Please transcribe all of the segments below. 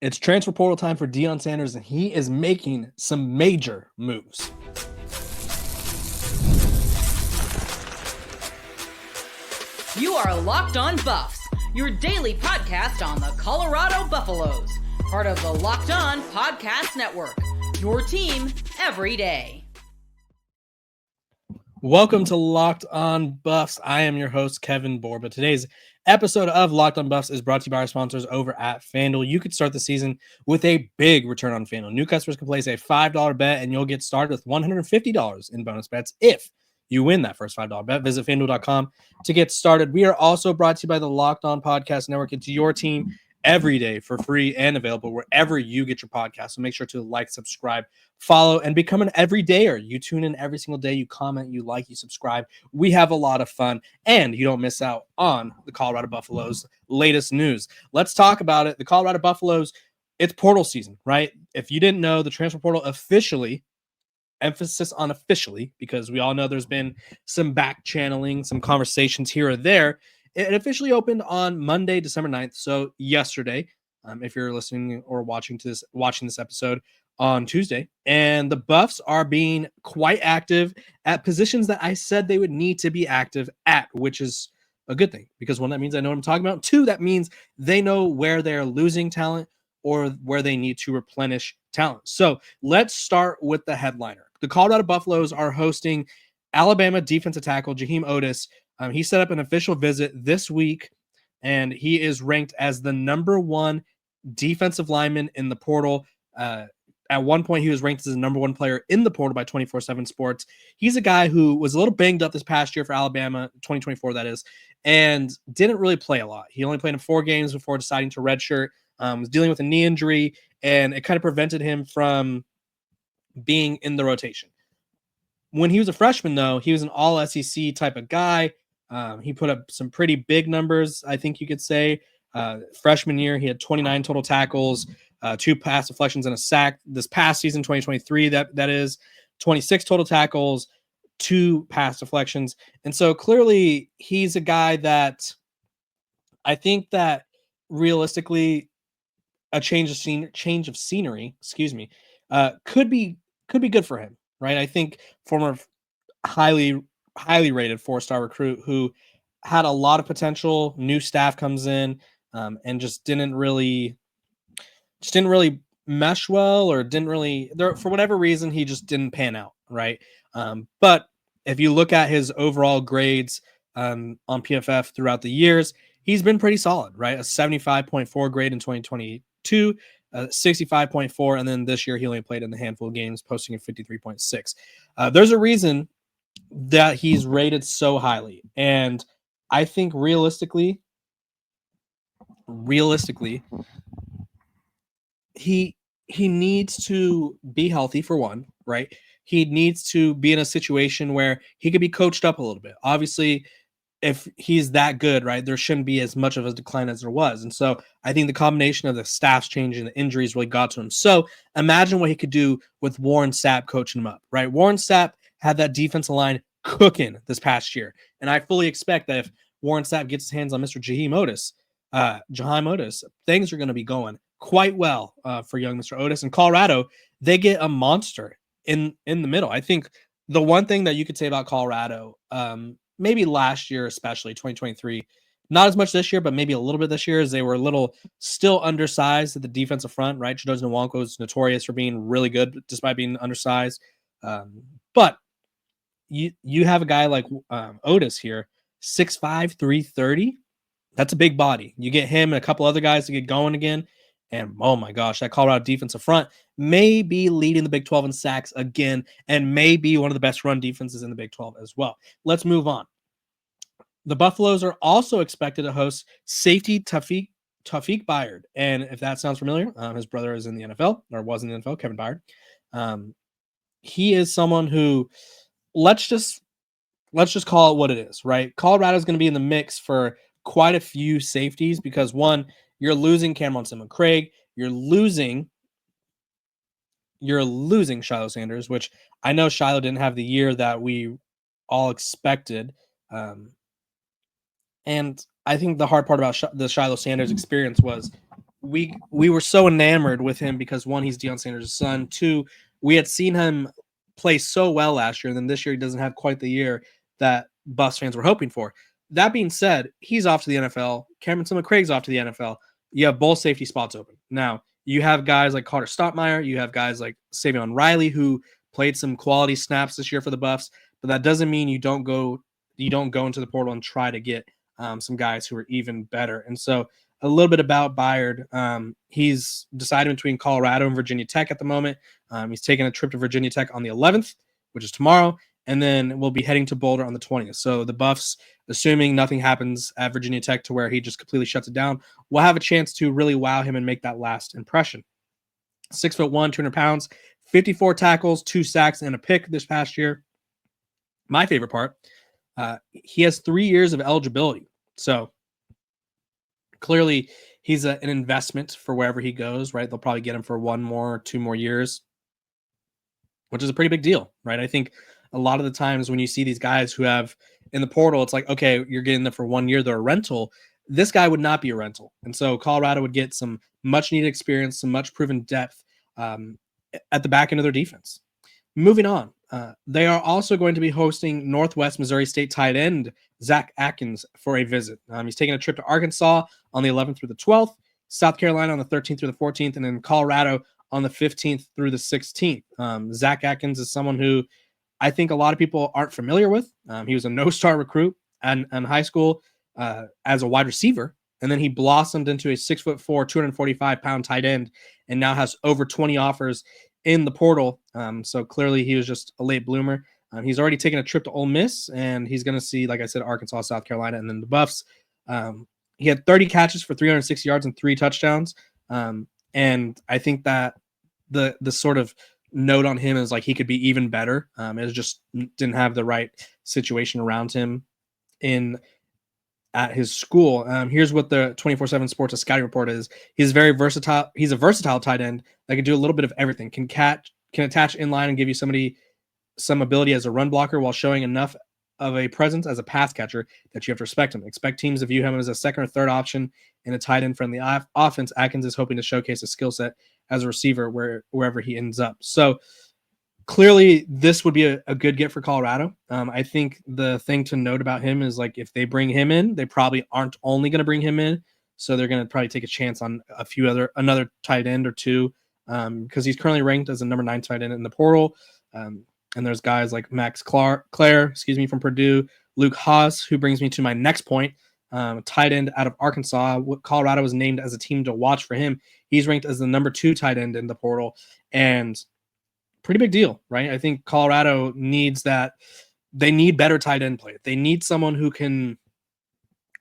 It's transfer portal time for Deion Sanders, and he is making some major moves. You are Locked On Buffs, your daily podcast on the Colorado Buffaloes, part of the Locked On Podcast Network, your team every day. Welcome to Locked On Buffs. I am your host, Kevin Borba. Today's episode of Locked On Buffs is brought to you by our sponsors over at FanDuel. You could start the season with a big return on FanDuel. New customers can place a $5 bet, and you'll get started with $150 in bonus bets if you win that first $5 bet. Visit FanDuel.com to get started. We are also brought to you by the Locked On Podcast Network. It's your team every day for free and available wherever you get your podcast. So make sure to like, subscribe, follow, and become an everydayer. You tune in every single day. You comment, you like, you subscribe. We have a lot of fun, and you don't miss out on the Colorado Buffaloes' latest news. Let's talk about it. The Colorado Buffaloes, it's portal season, right? If you didn't know, the transfer portal officially, emphasis on officially, because we all know there's been some back channeling, some conversations here or there. It officially opened on Monday, December 9th. So yesterday, if you're listening or watching this episode on Tuesday, and the Buffs are being quite active at positions that I said they would need to be active at, which is a good thing, because one, that means I know what I'm talking about. Two, that means they know where they're losing talent or where they need to replenish talent. So let's start with the headliner. The Colorado Buffaloes are hosting Alabama defensive tackle Jaheim Oatis. He set up an official visit this week, and he is ranked as the number one defensive lineman in the portal. At one point, he was ranked as the number one player in the portal by 24/7 Sports. He's a guy who was a little banged up this past year for Alabama, 2024, that is, and didn't really play a lot. He only played in 4 games before deciding to redshirt, was dealing with a knee injury, and it kind of prevented him from being in the rotation. When he was a freshman, though, he was an all-SEC type of guy. He put up some pretty big numbers, I think you could say. Freshman year, he had 29 total tackles, 2 pass deflections, and a sack. This past season, 2023, that is 26 total tackles, 2 pass deflections. And so clearly he's a guy that I think that realistically a change of scenery, could be good for him, right? I think former highly rated 4-star recruit who had a lot of potential. New staff comes in, and just didn't really mesh well, or for whatever reason, he just didn't pan out, right? But if you look at his overall grades on PFF throughout the years, he's been pretty solid, right? A 75.4 grade in 2022, 65.4, and then this year he only played in a handful of games, posting a 53.6. There's a reason that he's rated so highly, and I think realistically, he needs to be healthy, for one, right? He needs to be in a situation where he could be coached up a little bit. Obviously, if he's that good, right, there shouldn't be as much of a decline as there was. And so I think the combination of the staff's change and the injuries really got to him. So imagine what he could do with Warren Sapp coaching him up, right? Warren Sapp had that defensive line cooking this past year. And I fully expect that if Warren Sapp gets his hands on Mr. Jaheim Oatis, things are going to be going quite well for young Mr. Oatis. And Colorado, they get a monster in the middle. I think the one thing that you could say about Colorado, maybe last year, especially 2023, not as much this year, but maybe a little bit this year, is they were a little still undersized at the defensive front, right? Chidozie Nwankwo is notorious for being really good despite being undersized. But you have a guy like Oatis here, 6'5", 330. That's a big body. You get him and a couple other guys to get going again, and oh my gosh, that Colorado defensive front may be leading the Big 12 in sacks again, and may be one of the best run defenses in the Big 12 as well. Let's move on. The Buffaloes are also expected to host safety Taufik Bayard, and if that sounds familiar, his brother is in the NFL, or was in the NFL, Kevin Byard. He is someone who, let's just call it what it is, right? Colorado is going to be in the mix for quite a few safeties because, one, you're losing Cameron Simmons-Craig, you're losing Shiloh Sanders, which I know Shiloh didn't have the year that we all expected. And I think the hard part about the Shiloh Sanders experience was we were so enamored with him because one, he's Deion Sanders' son. Two, we had seen him play so well last year, and then this year he doesn't have quite the year that Buffs fans were hoping for. That being said, he's off to the NFL. Cameron Craig's off to the NFL. You have both safety spots open. Now, you have guys like Carter Stottmeyer. You have guys like Savion Riley who played some quality snaps this year for the Buffs, but that doesn't mean you don't go into the portal and try to get some guys who are even better. And so a little bit about Byard. He's deciding between Colorado and Virginia Tech at the moment. He's taking a trip to Virginia Tech on the 11th, which is tomorrow, and then we'll be heading to Boulder on the 20th. So the Buffs, assuming nothing happens at Virginia Tech to where he just completely shuts it down, will have a chance to really wow him and make that last impression. 6'1", 200 pounds, 54 tackles, 2 sacks, and a pick this past year. My favorite part, he has 3 years of eligibility. So clearly he's an investment for wherever he goes, right? They'll probably get him for 1 more, 2 more years, which is a pretty big deal, right? I think a lot of the times when you see these guys who have in the portal, it's like, okay, you're getting them for 1 year, they're a rental. This guy would not be a rental. And so Colorado would get some much needed experience, some much proven depth at the back end of their defense. Moving on, they are also going to be hosting Northwest Missouri State tight end Zach Atkins for a visit. He's taking a trip to Arkansas on the 11th through the 12th, South Carolina on the 13th through the 14th, and then Colorado on the 15th through the 16th. Zach Atkins is someone who I think a lot of people aren't familiar with. He was a no-star recruit in high school as a wide receiver, and then he blossomed into a 6'4", 245-pound tight end, and now has over 20 offers in the portal. So clearly he was just a late bloomer. He's already taken a trip to Ole Miss, and he's going to see, like I said, Arkansas, South Carolina, and then the Buffs. He had 30 catches for 306 yards and 3 touchdowns. And I think that the sort of note on him is like he could be even better. It just didn't have the right situation around him at his school. Here's what the 24/7 Sports scouting report is. He's very versatile. He's a versatile tight end that can do a little bit of everything. Can attach in line and give you some ability as a run blocker while showing enough of a presence as a pass catcher that you have to respect him. Expect teams to view him as a second or third option in a tight end friendly offense. Atkins is hoping to showcase a skill set as a receiver wherever he ends up. So clearly this would be a good get for Colorado. I think the thing to note about him is like if they bring him in, they probably aren't only going to bring him in. So they're going to probably take a chance on another tight end or two because he's currently ranked as a number 9 tight end in the portal. And there's guys like Max Clare, from Purdue, Luke Haas, who brings me to my next point, tight end out of Arkansas. Colorado was named as a team to watch for him. He's ranked as the number 2 tight end in the portal, and pretty big deal, right? I think Colorado needs that. They need better tight end play. They need someone who can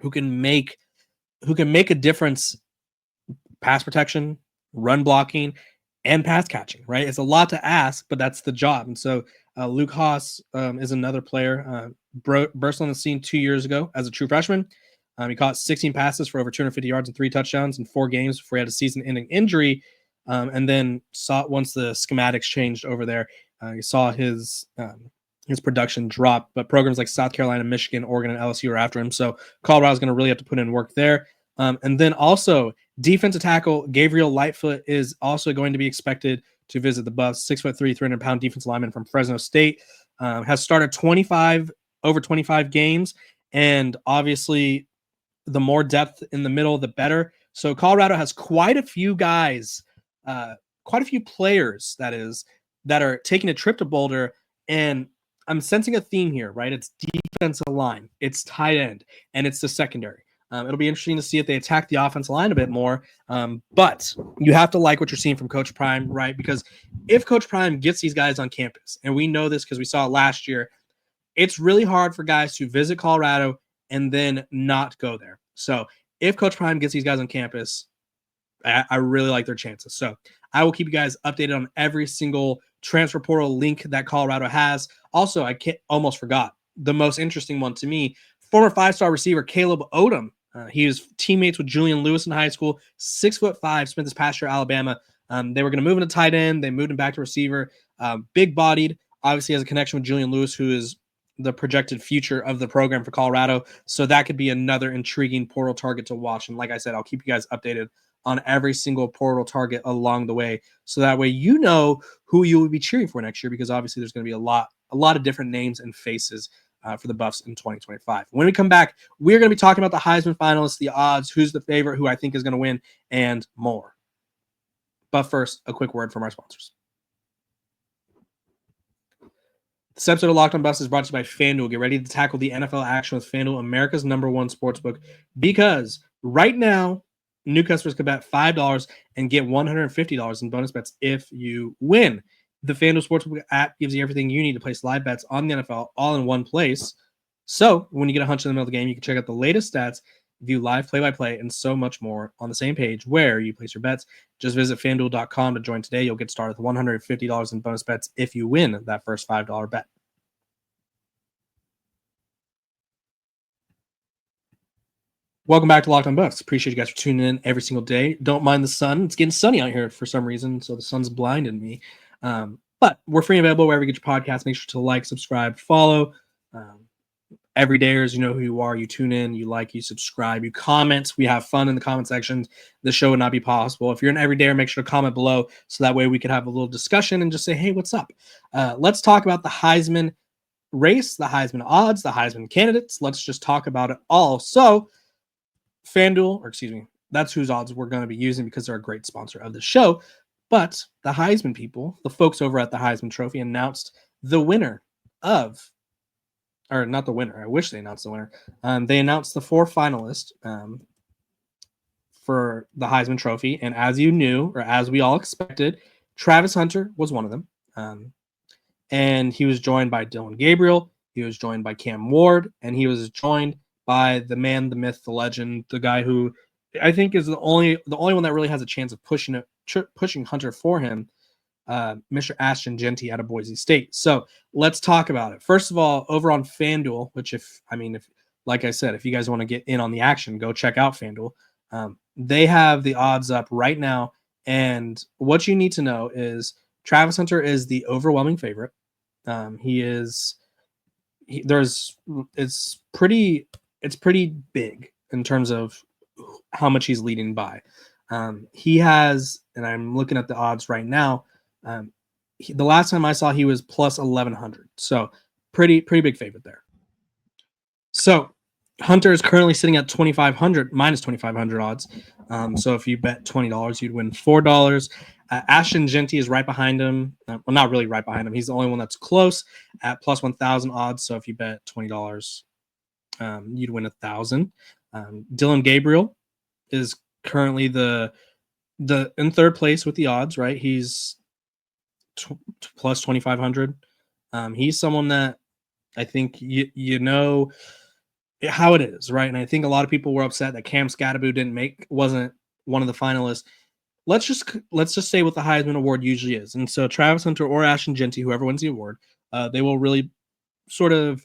make a difference, pass protection, run blocking, and pass catching, right? It's a lot to ask, but that's the job. And so Luke Haas is another player. Burst on the scene 2 years ago as a true freshman. He caught 16 passes for over 250 yards and 3 touchdowns in 4 games before he had a season-ending injury. And then once the schematics changed over there, you saw his production drop. But programs like South Carolina, Michigan, Oregon, and LSU are after him. So Colorado's going to really have to put in work there. And then also defensive tackle Gabriel Lightfoot is also going to be expected to visit the Buffs. 6'3", 300-pound defensive lineman from Fresno State, has started over 25 games, and obviously the more depth in the middle, the better. So Colorado has quite a few guys, quite a few players that are taking a trip to Boulder, and I'm sensing a theme here, right? It's defensive line, it's tight end, and it's the secondary. It'll be interesting to see if they attack the offensive line a bit more. But you have to like what you're seeing from Coach Prime, right? Because if Coach Prime gets these guys on campus, and we know this because we saw it last year, it's really hard for guys to visit Colorado and then not go there. So if Coach Prime gets these guys on campus, I really like their chances. So I will keep you guys updated on every single transfer portal link that Colorado has. Also, I almost forgot the most interesting one to me, former 5-star receiver Caleb Odom. He was teammates with Julian Lewis in high school, 6'5", spent this past year at Alabama. They were going to move into tight end. They moved him back to receiver. Big-bodied, obviously has a connection with Julian Lewis, who is the projected future of the program for Colorado. So that could be another intriguing portal target to watch. And like I said, I'll keep you guys updated on every single portal target along the way. So that way you know who you will be cheering for next year, because obviously there's going to be a lot of different names and faces for the Buffs in 2025. When we come back, we're going to be talking about the Heisman finalists, the odds, who's the favorite, who I think is going to win, and more. But first, a quick word from our sponsors. This episode of Locked on Buffs is brought to you by FanDuel. Get ready to tackle the NFL action with FanDuel, America's #1 sportsbook, because right now, new customers can bet $5 and get $150 in bonus bets if you win. The FanDuel Sportsbook app gives you everything you need to place live bets on the NFL all in one place. So when you get a hunch in the middle of the game, you can check out the latest stats, view live play-by-play, and so much more on the same page where you place your bets. Just visit FanDuel.com to join today. You'll get started with $150 in bonus bets if you win that first $5 bet. Welcome back to Locked on Buffs. Appreciate you guys for tuning in every single day. Don't mind the sun. It's getting sunny out here for some reason, so the sun's blinding me. But we're free and available wherever you get your podcasts. Make sure to like, subscribe, follow. Everydayers, you know who you are. You tune in, you like, you subscribe, you comment. We have fun in the comment section. The show would not be possible. If you're an everydayer, make sure to comment below so that way we could have a little discussion and just say, hey, what's up? Let's talk about the Heisman race, the Heisman odds, the Heisman candidates. Let's just talk about it all. So FanDuel, that's whose odds we're going to be using because they're a great sponsor of the show. But the Heisman people, the folks over at the Heisman Trophy, announced the winner of, or not the winner. I wish they announced the winner. They announced the 4 finalists for the Heisman Trophy. And as you knew, or as we all expected, Travis Hunter was one of them. And he was joined by Dillon Gabriel. He was joined by Cam Ward. And he was joined by the man, the myth, the legend, the guy who I think is the only one that really has a chance of pushing Hunter for him, Mr. Ashton Jeanty out of Boise State. So let's talk about it. First of all, over on FanDuel, which if like I said, if you guys want to get in on the action, go check out FanDuel. They have the odds up right now, and what you need to know is Travis Hunter is the overwhelming favorite. It's pretty big in terms of how much he's leading by. He has, and I'm looking at the odds right now. The last time I saw, he was plus 1,100. So pretty big favorite there. So Hunter is currently sitting at minus 2,500 odds. So if you bet $20, you'd win $4. Ashton Jeanty is right behind him. Well, not really right behind him. He's the only one that's close at plus 1,000 odds. So if you bet $20, you'd win 1,000. Dillon Gabriel is currently the in third place with the odds, right? He's plus 2,500. He's someone that I think you know how it is, right? And I think a lot of people were upset that Cam Skattebo wasn't one of the finalists. Let's just say what the Heisman Award usually is. And so Travis Hunter or Ashton Jeanty, whoever wins the award, they will really sort of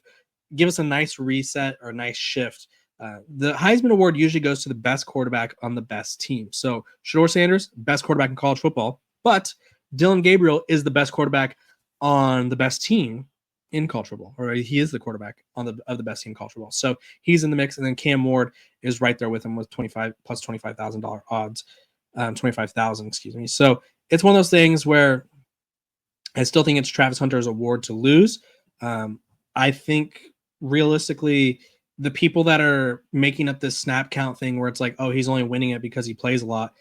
give us a nice reset or a nice shift. The Heisman Award usually goes to the best quarterback on the best team. So Shedeur Sanders, best quarterback in college football, but Dillon Gabriel is the best quarterback on the best team in college football, or he is the quarterback of the best team in college football. So he's in the mix, and then Cam Ward is right there with him with plus $25,000 odds, 25,000, excuse me. So it's one of those things where I still think it's Travis Hunter's award to lose. I think realistically, the people that are making up this snap count thing where it's like, oh, he's only winning it because he plays a lot,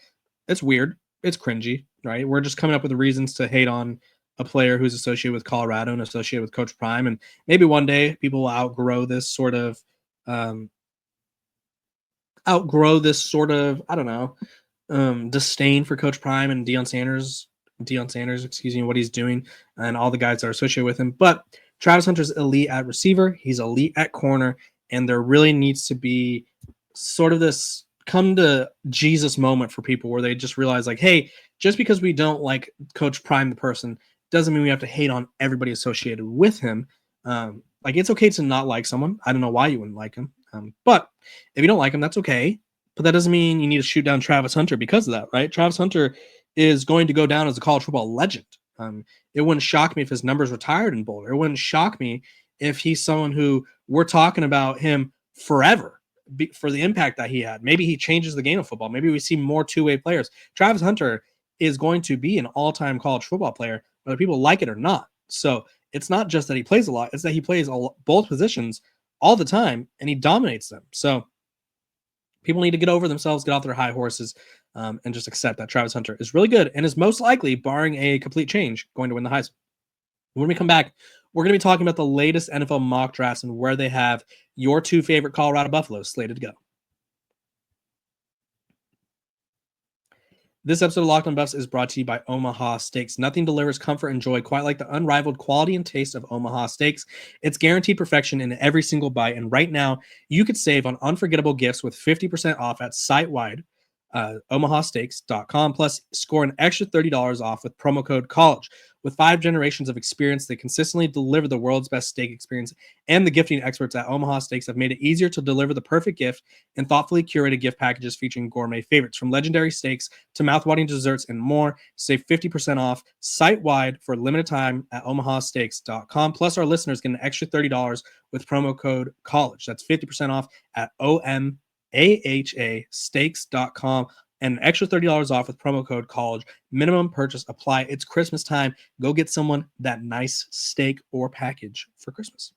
it's weird. It's cringy, right? We're just coming up with the reasons to hate on a player who's associated with Colorado and associated with Coach Prime. And maybe one day people will outgrow this sort of, I don't know, disdain for Coach Prime and Deion Sanders, what he's doing and all the guys that are associated with him. But Travis Hunter's elite at receiver. He's elite at corner. And there really needs to be sort of this come to Jesus moment for people where they just realize, like, hey, just because we don't like Coach Prime, the person, doesn't mean we have to hate on everybody associated with him. Like, it's okay to not like someone. I don't know why you wouldn't like him. But if you don't like him, that's okay. But that doesn't mean you need to shoot down Travis Hunter because of that, right? Travis Hunter is going to go down as a college football legend. It wouldn't shock me if his numbers retired in Boulder. It wouldn't shock me if he's someone who we're talking about him forever for the impact that he had. Maybe he changes the game of football. Maybe we see more two-way players. Travis Hunter is going to be an all-time college football player, whether people like it or not. So it's not just that he plays a lot, it's that he plays both positions all the time, and he dominates them. So people need to get over themselves, get off their high horses, and just accept that Travis Hunter is really good and is most likely, barring a complete change, going to win the Heisman. When we come back, we're going to be talking about the latest NFL mock drafts and where they have your two favorite Colorado Buffaloes slated to go. This episode of Locked on Buffs is brought to you by Omaha Steaks. Nothing delivers comfort and joy quite like the unrivaled quality and taste of Omaha Steaks. It's guaranteed perfection in every single bite. And right now, you could save on unforgettable gifts with 50% off at site-wide, omahasteaks.com. Plus, score an extra $30 off with promo code COLLEGE. With 5 generations of experience, they consistently deliver the world's best steak experience, and the gifting experts at Omaha Steaks have made it easier to deliver the perfect gift in thoughtfully curated gift packages featuring gourmet favorites, from legendary steaks to mouth-watering desserts and more. Save 50% off site-wide for a limited time at omahasteaks.com. Plus, our listeners get an extra $30 with promo code COLLEGE. That's 50% off at omahasteaks.com. and an extra $30 off with promo code COLLEGE. Minimum purchase apply. It's Christmas time. Go get someone that nice steak or package for Christmas.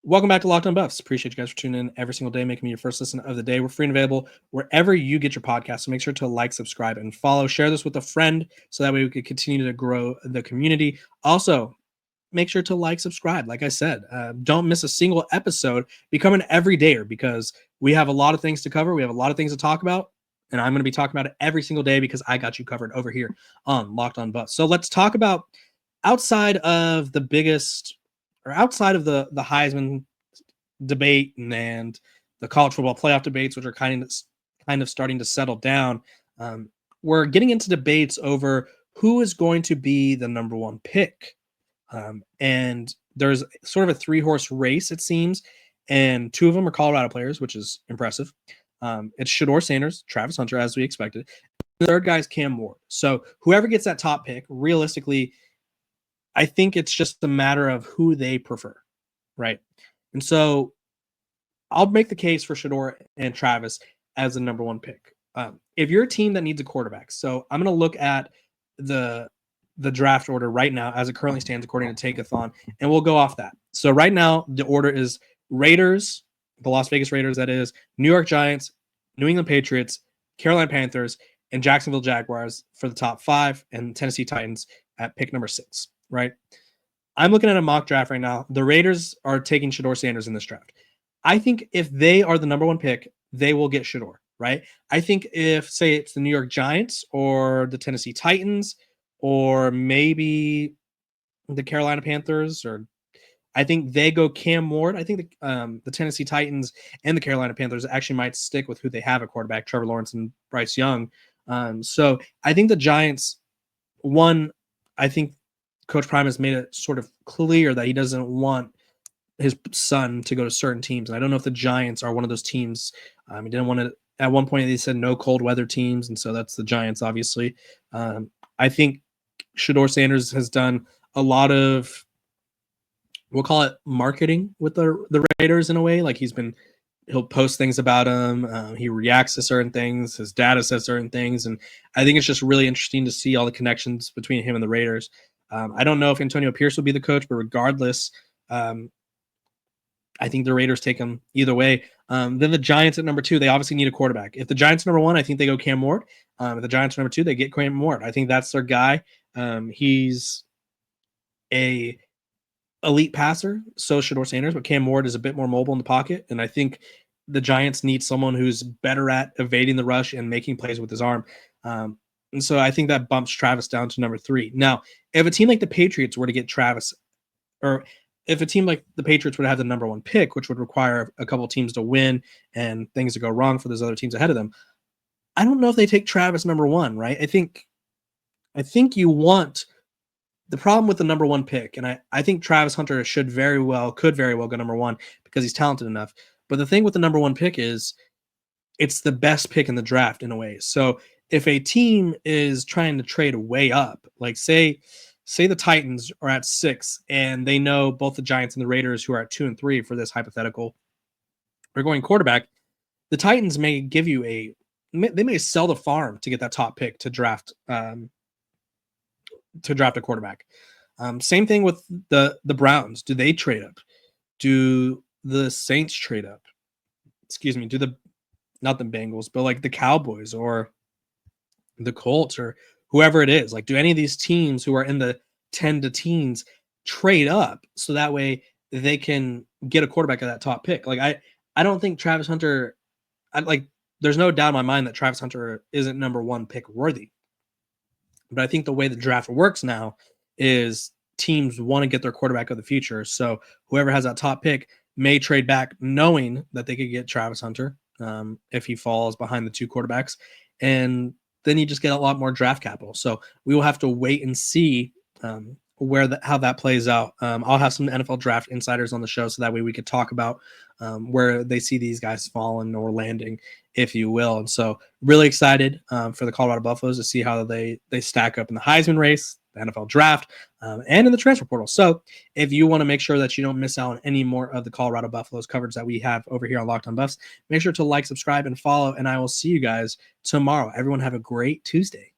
Welcome back to Locked on Buffs. Appreciate you guys for tuning in every single day, making me your first listen of the day. We're free and available wherever you get your podcast. So make sure to like, subscribe, and follow. Share this with a friend so that way we can continue to grow the community. Also, make sure to like, subscribe. Like I said, don't miss a single episode. Become an everydayer because we have a lot of things to cover. We have a lot of things to talk about, and I'm going to be talking about it every single day because I got you covered over here on Locked on Buffs. So let's talk about outside of the Heisman debate and the college football playoff debates, which are kind of starting to settle down. We're getting into debates over who is going to be the number one pick. And there's sort of a 3-horse race, it seems, and 2 of them are Colorado players, which is impressive. It's Shedeur Sanders, Travis Hunter, as we expected. The third guy is Cam Ward. So whoever gets that top pick, realistically, I think it's just a matter of who they prefer, right? And so I'll make the case for Shedeur and Travis as the number one pick. If you're a team that needs a quarterback, so I'm going to look at the draft order right now as it currently stands according to Tankathon, and we'll go off that. So right now the order is Raiders, the Las Vegas Raiders, that is, New York Giants, New England Patriots, Carolina Panthers, and Jacksonville Jaguars for the top 5, and Tennessee Titans at pick number 6, right? I'm looking at a mock draft right now. The Raiders are taking Shedeur Sanders in this draft. I think if they are the number one pick, they will get Shedeur, right? I think if, say, it's the New York Giants or the Tennessee Titans or maybe the Carolina Panthers, or I think they go Cam Ward. I think the Tennessee Titans and the Carolina Panthers actually might stick with who they have at quarterback, Trevor Lawrence and Bryce Young. So I think the Giants, I think Coach Prime has made it sort of clear that he doesn't want his son to go to certain teams. And I don't know if the Giants are one of those teams. He didn't want to, at one point they said no cold weather teams. And so that's the Giants, obviously. I think Shedeur Sanders has done a lot of, we'll call it marketing with the Raiders in a way. Like he'll post things about him. He reacts to certain things. His data says certain things. And I think it's just really interesting to see all the connections between him and the Raiders. I don't know if Antonio Pierce will be the coach, but regardless, I think the Raiders take him either way. Then the Giants at number 2, they obviously need a quarterback. If the Giants are number 1, I think they go Cam Ward. If the Giants are number 2, they get Cam Ward. I think that's their guy. He's a elite passer, so Shedeur Sanders, but Cam Ward is a bit more mobile in the pocket. And I think the Giants need someone who's better at evading the rush and making plays with his arm. And so I think that bumps Travis down to number 3. Now, if a team like the Patriots were to get Travis, or if a team like the Patriots would have the number 1 pick, which would require a couple teams to win and things to go wrong for those other teams ahead of them, I don't know if they take Travis number 1, right? I think you want the problem with the number 1 pick, and I think Travis Hunter could very well go number 1 because he's talented enough. But the thing with the number 1 pick is it's the best pick in the draft in a way. So if a team is trying to trade way up, like say say the Titans are at 6 and they know both the Giants and the Raiders, who are at 2 and 3 for this hypothetical, are going quarterback. The Titans may give you they may sell the farm to get that top pick to draft a quarterback. Same thing with the Browns. Do they trade up? Do the Saints trade up? Excuse me. Not the Bengals, but like the Cowboys or the Colts or whoever it is? Like, do any of these teams who are in the 10 to teens trade up so that way they can get a quarterback at that top pick? Like, I don't think Travis Hunter, there's no doubt in my mind that Travis Hunter isn't number 1 pick worthy. But I think the way the draft works now is teams want to get their quarterback of the future. So whoever has that top pick may trade back knowing that they could get Travis Hunter if he falls behind the 2 quarterbacks. And then you just get a lot more draft capital. So we will have to wait and see how that plays out. I'll have some NFL draft insiders on the show so that way we could talk about where they see these guys falling or landing, if you will. And so really excited for the Colorado Buffaloes to see how they stack up in the Heisman race, the NFL draft, and in the transfer portal. So if you want to make sure that you don't miss out on any more of the Colorado Buffaloes coverage that we have over here on Locked On Buffs, make sure to like, subscribe, and follow, and I will see you guys tomorrow. Everyone have a great Tuesday.